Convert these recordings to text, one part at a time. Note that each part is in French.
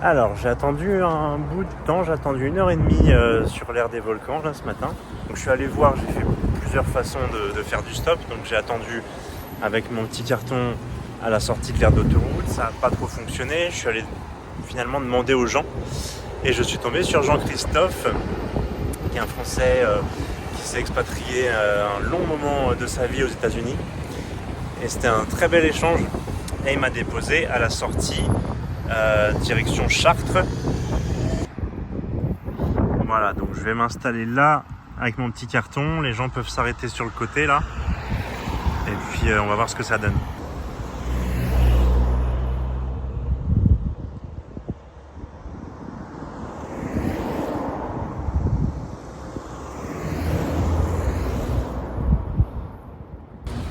Alors, j'ai attendu un bout de temps, j'ai attendu 1h30 sur l'aire des volcans là ce matin. Donc je suis allé voir, j'ai fait plusieurs façons de faire du stop. Donc j'ai attendu avec mon petit carton à la sortie de l'aire d'autoroute, ça n'a pas trop fonctionné. Je suis allé finalement demander aux gens et je suis tombé sur Jean-Christophe, qui est un Français qui s'est expatrié un long moment de sa vie aux États-Unis. Et c'était un très bel échange et il m'a déposé à la sortie direction Chartres. Voilà, donc je vais m'installer là avec mon petit carton. Les gens peuvent s'arrêter sur le côté là. Et puis on va voir ce que ça donne.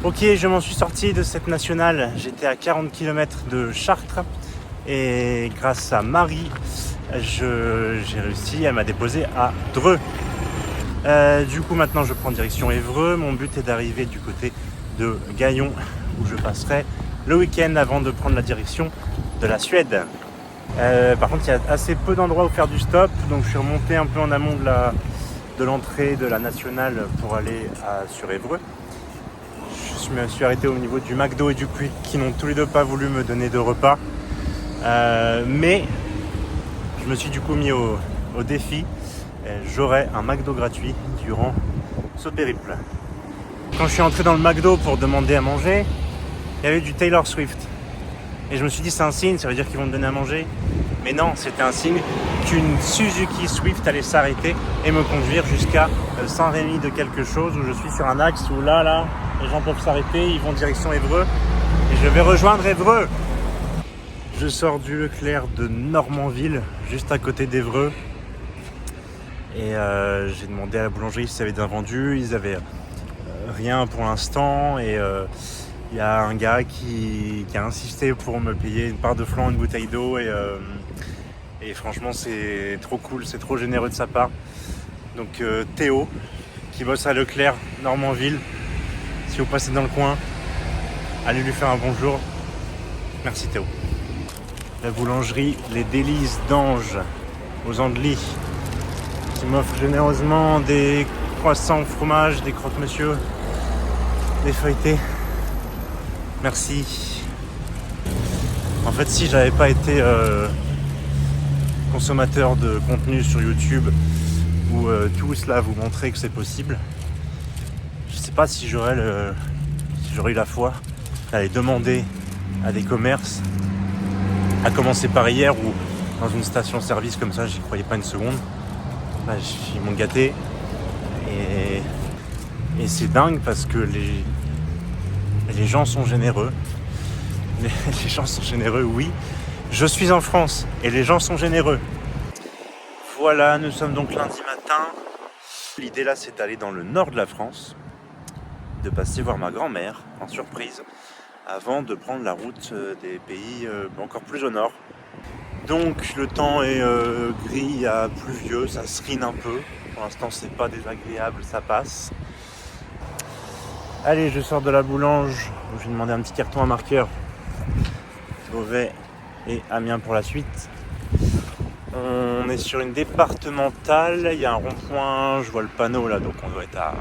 Ok, je m'en suis sorti de cette nationale. J'étais à 40 km de Chartres. Et grâce à Marie, j'ai réussi, elle m'a déposé à Dreux. Du coup maintenant je prends direction Évreux. Mon but est d'arriver du côté de Gaillon où je passerai le week-end avant de prendre la direction de la Suède. Par contre il y a assez peu d'endroits où faire du stop, donc je suis remonté un peu en amont de l'entrée de la nationale pour aller sur Évreux. Je me suis arrêté au niveau du McDo et du Quick qui n'ont tous les deux pas voulu me donner de repas. Mais je me suis du coup mis au défi. J'aurai un McDo gratuit durant ce périple. Quand je suis entré dans le McDo pour demander à manger, il y avait du Taylor Swift. Et je me suis dit c'est un signe, ça veut dire qu'ils vont me donner à manger. Mais non, c'était un signe qu'une Suzuki Swift allait s'arrêter et me conduire jusqu'à Saint-Rémy de quelque chose, où je suis sur un axe où là, les gens peuvent s'arrêter, ils vont direction Évreux. Et je vais rejoindre Évreux. Je sors du Leclerc de Normanville, juste à côté d'Évreux. Et j'ai demandé à la boulangerie s'ils avaient des invendus. Ils avaient rien pour l'instant. Et il y a un gars qui a insisté pour me payer une part de flan, une bouteille d'eau. Et franchement, c'est trop cool, c'est trop généreux de sa part. Donc Théo, qui bosse à Leclerc, Normanville. Si vous passez dans le coin, allez lui faire un bonjour. Merci Théo. La boulangerie Les Délices d'Ange aux Andelys, qui m'offre généreusement des croissants au fromage, des croque-monsieur, des feuilletés. Merci. En fait, si j'avais pas été consommateur de contenu sur YouTube où tous là vous montrer que c'est possible, je sais pas si j'aurais eu la foi d'aller demander à des commerces, à commencer par hier où dans une station-service comme ça, j'y croyais pas une seconde. Là, ils m'ont gâté et c'est dingue parce que les gens sont généreux. Les gens sont généreux, oui. Je suis en France et les gens sont généreux. Voilà, nous sommes donc lundi matin. L'idée là, c'est d'aller dans le nord de la France, de passer voir ma grand-mère en surprise, avant de prendre la route des pays encore plus au nord. Donc le temps est gris à pluvieux, ça serine un peu. Pour l'instant c'est pas désagréable, ça passe. Allez, je sors de la boulange, je vais demander un petit carton à marqueur. Beauvais et Amiens pour la suite. On est sur une départementale, il y a un rond-point, je vois le panneau là, donc on doit être à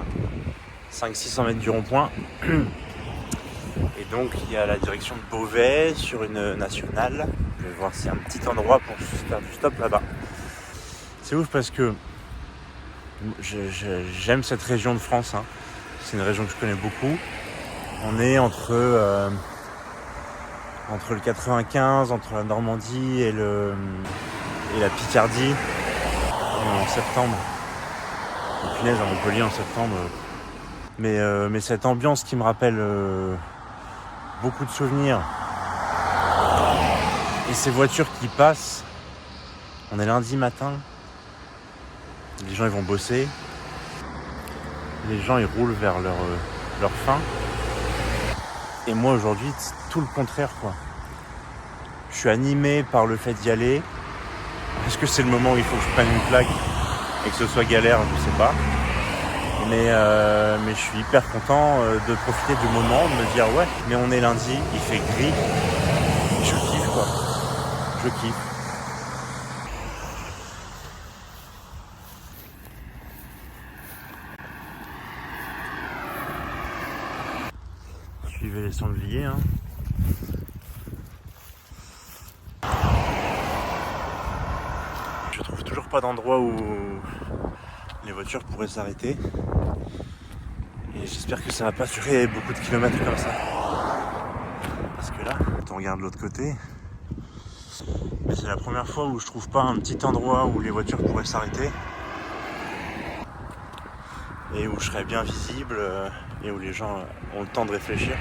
500-600 mètres du rond-point. Et donc il y a la direction de Beauvais sur une nationale. Je vais voir s'il y a un petit endroit pour faire du stop là-bas. C'est ouf parce que j'aime cette région de France. C'est une région que je connais beaucoup. On est entre le 95, entre la Normandie et la Picardie en septembre. Et punaise, à Montpellier en septembre. Mais cette ambiance qui me rappelle beaucoup de souvenirs. Et ces voitures qui passent. On est lundi matin. Les gens ils vont bosser. Les gens ils roulent vers leur fin. Et moi aujourd'hui c'est tout le contraire quoi. Je suis animé par le fait d'y aller. Est-ce que c'est le moment où il faut que je prenne une claque et que ce soit galère, je sais pas. Mais je suis hyper content de profiter du moment, de me dire ouais, mais on est lundi, il fait gris. Je kiffe quoi. Je kiffe. des sangliers. Hein. Je trouve toujours pas d'endroit où les voitures pourraient s'arrêter. Et j'espère que ça va pas durer beaucoup de kilomètres comme ça. Parce que là, quand on regarde de l'autre côté, mais c'est la première fois où je trouve pas un petit endroit où les voitures pourraient s'arrêter. Et où je serais bien visible et où les gens ont le temps de réfléchir.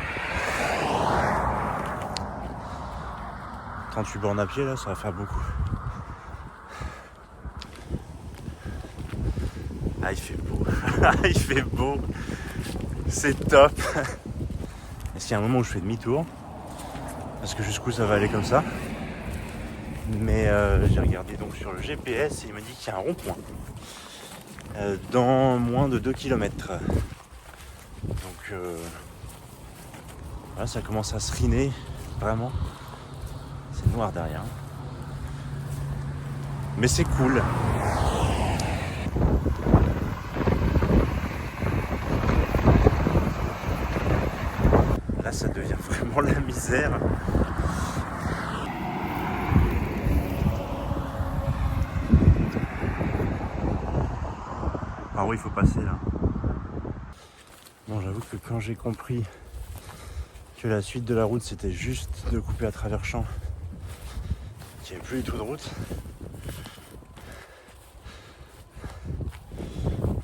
38 bornes à pied là, ça va faire beaucoup. Ah, il fait beau. Il fait beau. C'est top. Est-ce qu'il y a un moment où je fais demi-tour? Parce que jusqu'où ça va aller comme ça? Mais j'ai regardé donc sur le GPS et il m'a dit qu'il y a un rond-point dans moins de 2 km. Donc voilà, ça commence à se riner vraiment. C'est noir derrière. Mais c'est cool. Là, ça devient vraiment la misère. Par où il faut passer là? Bon, j'avoue que quand j'ai compris que la suite de la route c'était juste de couper à travers champs, qu'il n'y avait plus du tout de route,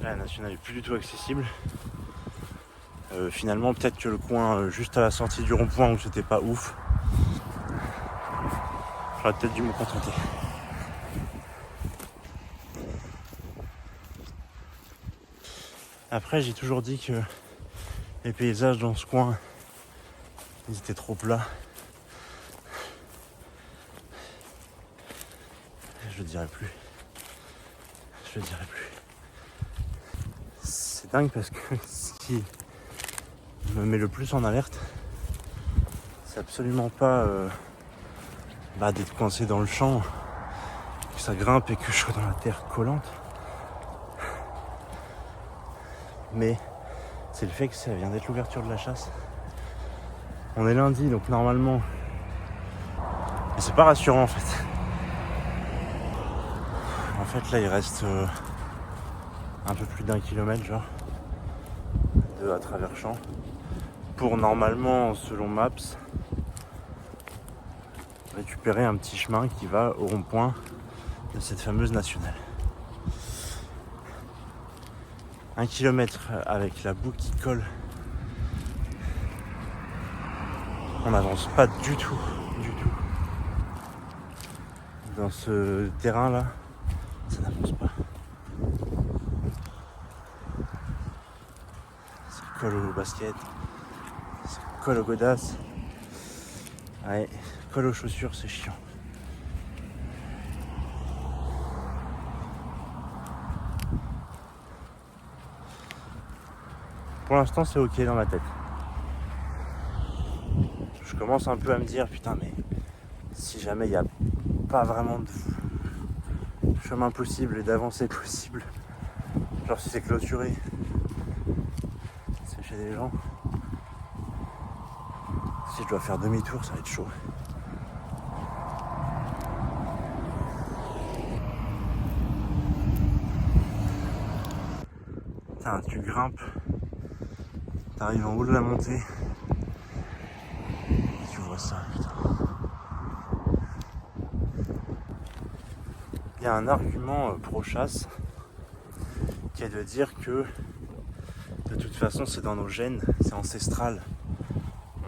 là, la nationale est plus du tout accessible. Finalement, peut-être que le coin juste à la sortie du rond-point où c'était pas ouf, j'aurais peut-être dû me contenter. Après, j'ai toujours dit que les paysages dans ce coin, ils étaient trop plats. Je le dirai plus. Je le dirai plus. C'est dingue parce que ce qui me met le plus en alerte, c'est absolument pas d'être coincé dans le champ, que ça grimpe et que je sois dans la terre collante. Mais c'est le fait que ça vient d'être l'ouverture de la chasse. On est lundi, donc normalement... Et c'est pas rassurant en fait. En fait là il reste un peu plus d'1 kilomètre genre de à travers champs. Pour normalement, selon Maps, récupérer un petit chemin qui va au rond-point de cette fameuse nationale. 1 kilomètre avec la boue qui colle. On n'avance pas du tout. Dans ce terrain là, ça n'avance pas. Ça colle au basket, ça colle aux godasses. Ouais, colle aux chaussures, c'est chiant. Pour l'instant, c'est ok dans ma tête. Je commence un peu à me dire, putain, mais si jamais il n'y a pas vraiment de chemin possible et d'avancée possible, genre si c'est clôturé, c'est chez des gens, si je dois faire demi-tour, ça va être chaud. Putain, tu grimpes, t'arrives en haut de la montée, et tu vois ça, putain. Il y a un argument pro-chasse qui est de dire que de toute façon c'est dans nos gènes, c'est ancestral.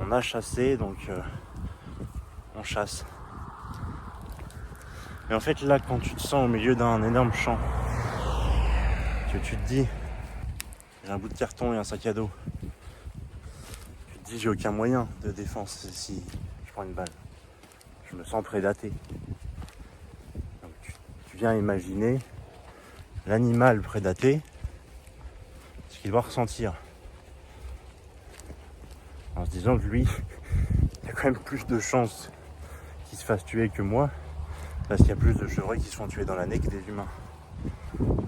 On a chassé donc on chasse. Mais en fait là quand tu te sens au milieu d'un énorme champ, que tu te dis j'ai un bout de carton et un sac à dos, tu te dis j'ai aucun moyen de défense si je prends une balle. Je me sens prédaté. Tu viens imaginer l'animal prédaté, ce qu'il doit ressentir. En se disant que lui, il y a quand même plus de chances qu'il se fasse tuer que moi, parce qu'il y a plus de chevreuils qui se font tuer dans l'année que des humains.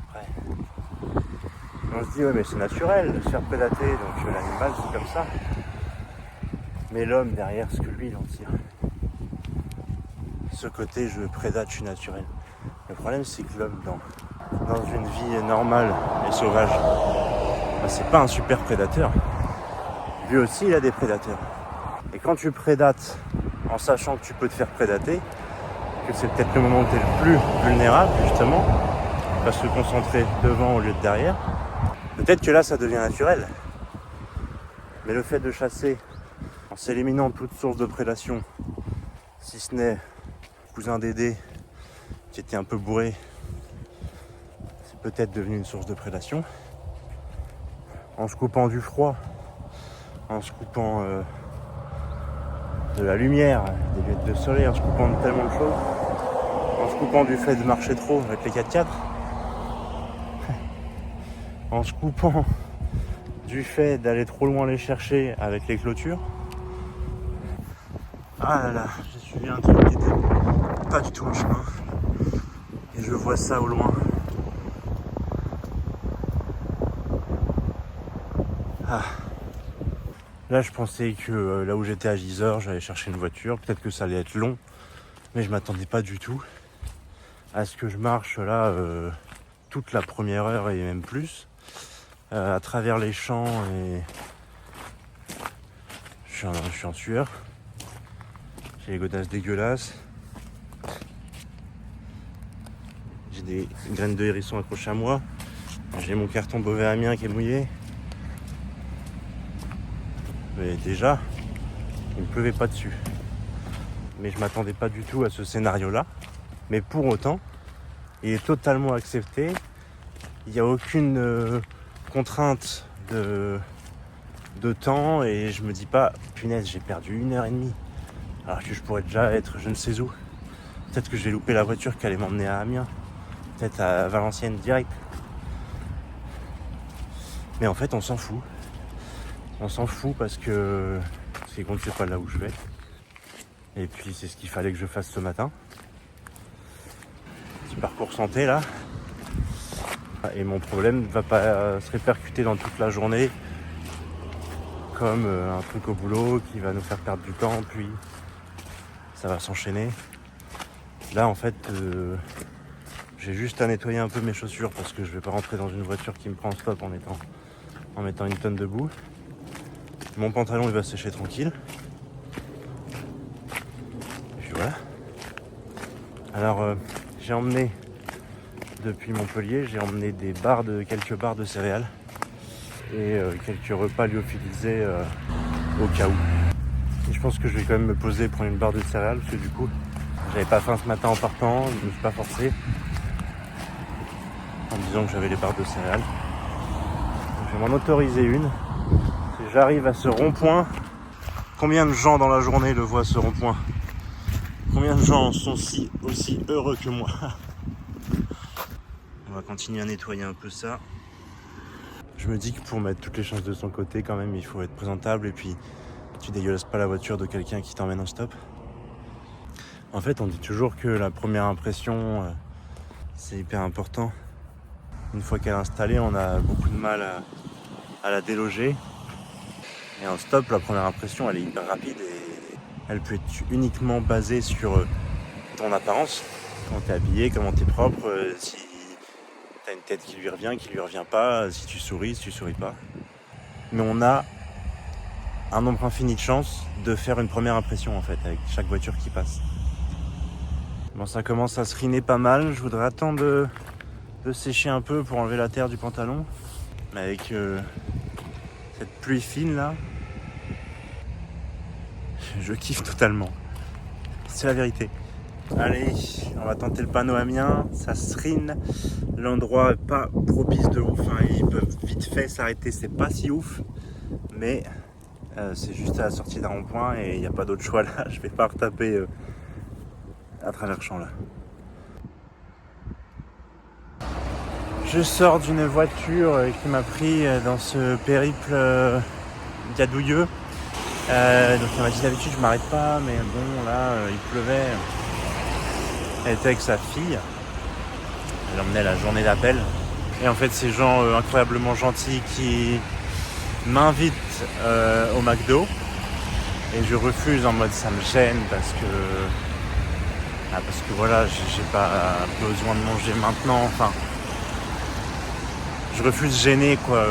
Après, on se dit ouais mais c'est naturel de se faire prédater, donc l'animal c'est comme ça. Mais l'homme derrière, ce que lui il en tire. Ce côté je prédate, je suis naturel. Le problème c'est que l'homme dans une vie normale et sauvage, c'est pas un super prédateur. Lui aussi il a des prédateurs. Et quand tu prédates en sachant que tu peux te faire prédater, que c'est peut-être le moment où tu es le plus vulnérable justement, parce que se concentrer devant au lieu de derrière, peut-être que là ça devient naturel. Mais le fait de chasser en s'éliminant toute source de prédation, si ce n'est cousin Dédé qui était un peu bourré, c'est peut-être devenu une source de prédation. En se coupant du froid, en se coupant de la lumière, des lunettes de soleil, en se coupant de tellement de choses, en se coupant du fait de marcher trop avec les 4x4, en se coupant du fait d'aller trop loin les chercher avec les clôtures. Ah là là, j'ai suivi un truc qui était pas du tout en chemin et je vois ça au loin. Ah. Là je pensais que là où j'étais à Gisors, j'allais chercher une voiture, peut-être que ça allait être long, mais je m'attendais pas du tout à ce que je marche là toute la première heure et même plus à travers les champs et je suis en sueur. J'ai les godasses dégueulasses. J'ai des graines de hérisson accrochées à moi. J'ai mon carton Beauvais Amiens qui est mouillé. Mais déjà, il ne pleuvait pas dessus. Mais je m'attendais pas du tout à ce scénario-là. Mais pour autant, il est totalement accepté. Il n'y a aucune contrainte de temps et je me dis pas, punaise, j'ai perdu 1h30. Alors que je pourrais déjà être je ne sais où. Peut-être que je vais louper la voiture qui allait m'emmener à Amiens. Peut-être à Valenciennes direct. Mais en fait on s'en fout. On s'en fout parce que ce qui compte c'est pas là où je vais. Et puis c'est ce qu'il fallait que je fasse ce matin. Petit parcours santé là. Et mon problème ne va pas se répercuter dans toute la journée comme un truc au boulot qui va nous faire perdre du temps, puis ça va s'enchaîner. Là en fait j'ai juste à nettoyer un peu mes chaussures parce que je vais pas rentrer dans une voiture qui me prend en stop en mettant une tonne de boue. Mon pantalon il va sécher tranquille. Et puis voilà. Alors j'ai emmené depuis Montpellier, j'ai emmené quelques barres de céréales et quelques repas lyophilisés au cas où. Et je pense que je vais quand même me poser prendre une barre de céréales parce que du coup j'avais pas faim ce matin en partant, je me suis pas forcé en me disant que j'avais les barres de céréales. Donc je vais m'en autoriser une. Si j'arrive à ce rond-point, combien de gens dans la journée le voient ce rond-point? Combien de gens sont aussi heureux que moi? On va continuer à nettoyer un peu ça. Je me dis que pour mettre toutes les chances de son côté quand même il faut être présentable et puis tu dégueulasses pas la voiture de quelqu'un qui t'emmène en stop. En fait on dit toujours que la première impression c'est hyper important. Une fois qu'elle est installée on a beaucoup de mal à la déloger. Et en stop la première impression elle est hyper rapide et elle peut être uniquement basée sur ton apparence. Comment t'es habillé, comment t'es propre, si t'as une tête qui lui revient pas, si tu souris pas. Mais on a un nombre infini de chances de faire une première impression en fait avec chaque voiture qui passe. Bon ça commence à se riner pas mal, je voudrais attendre de sécher un peu pour enlever la terre du pantalon. Mais avec cette pluie fine là, je kiffe totalement. C'est la vérité. Allez, on va tenter le panneau Amiens, ça se rine, l'endroit est pas propice de ouf, hein. Ils peuvent vite fait s'arrêter, c'est pas si ouf, mais c'est juste à la sortie d'un rond-point et il n'y a pas d'autre choix là, je vais pas retaper à travers le champ là. Je sors d'une voiture qui m'a pris dans ce périple gadouilleux. Donc elle m'a dit d'habitude je m'arrête pas, mais bon là il pleuvait. Elle était avec sa fille. Elle emmenait à la journée d'appel. Et en fait ces gens incroyablement gentils qui m'invitent au McDo. Et je refuse en mode ça me gêne parce que voilà, j'ai pas besoin de manger maintenant. Enfin, je refuse gêner quoi.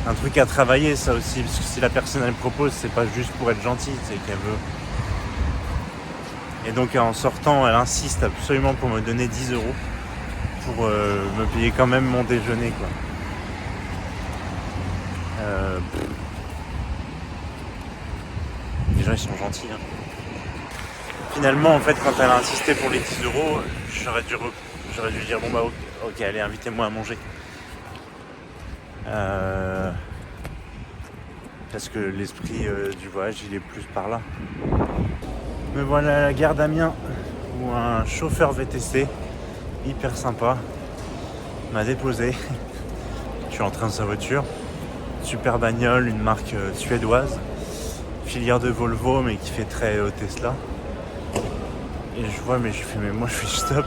Un truc à travailler ça aussi, parce que si la personne elle me propose, c'est pas juste pour être gentille, c'est qu'elle veut. Et donc en sortant, elle insiste absolument pour me donner 10 € pour me payer quand même mon déjeuner quoi. Les gens ils sont gentils. Hein. Finalement en fait quand elle a insisté pour les 10 €, j'aurais dû dire bon bah ok allez invitez-moi à manger. Parce que l'esprit du voyage il est plus par là. Me voilà à la gare d'Amiens où un chauffeur VTC hyper sympa m'a déposé. Je suis entré dans sa voiture, super bagnole, une marque suédoise, filière de Volvo mais qui fait très Tesla. Et je vois mais moi je fais stop.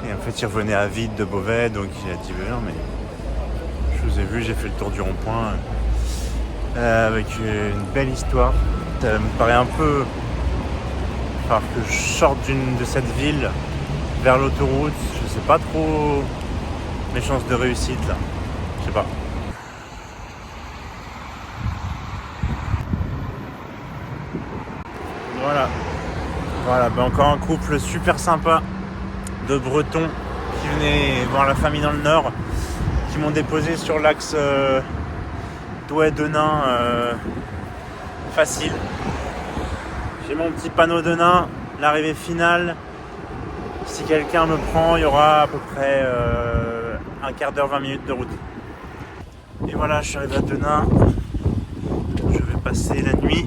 Et en fait il revenait à vide de Beauvais, donc il a dit non mais je vous ai vu, j'ai fait le tour du rond-point avec une belle histoire. Ça me paraît un peu que je sorte de cette ville vers l'autoroute, je sais pas trop mes chances de réussite là, je sais pas. Voilà, encore un couple super sympa de Bretons qui venaient voir la famille dans le Nord, qui m'ont déposé sur l'axe Douai-Denain facile. J'ai mon petit panneau de nain, l'arrivée finale. Si quelqu'un me prend, il y aura à peu près un quart d'heure, 20 minutes de route. Et voilà, je suis arrivé à Denain. Je vais passer la nuit.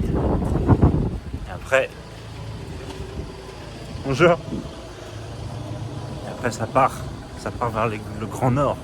Et après... Bonjour. Et après ça part vers le Grand Nord.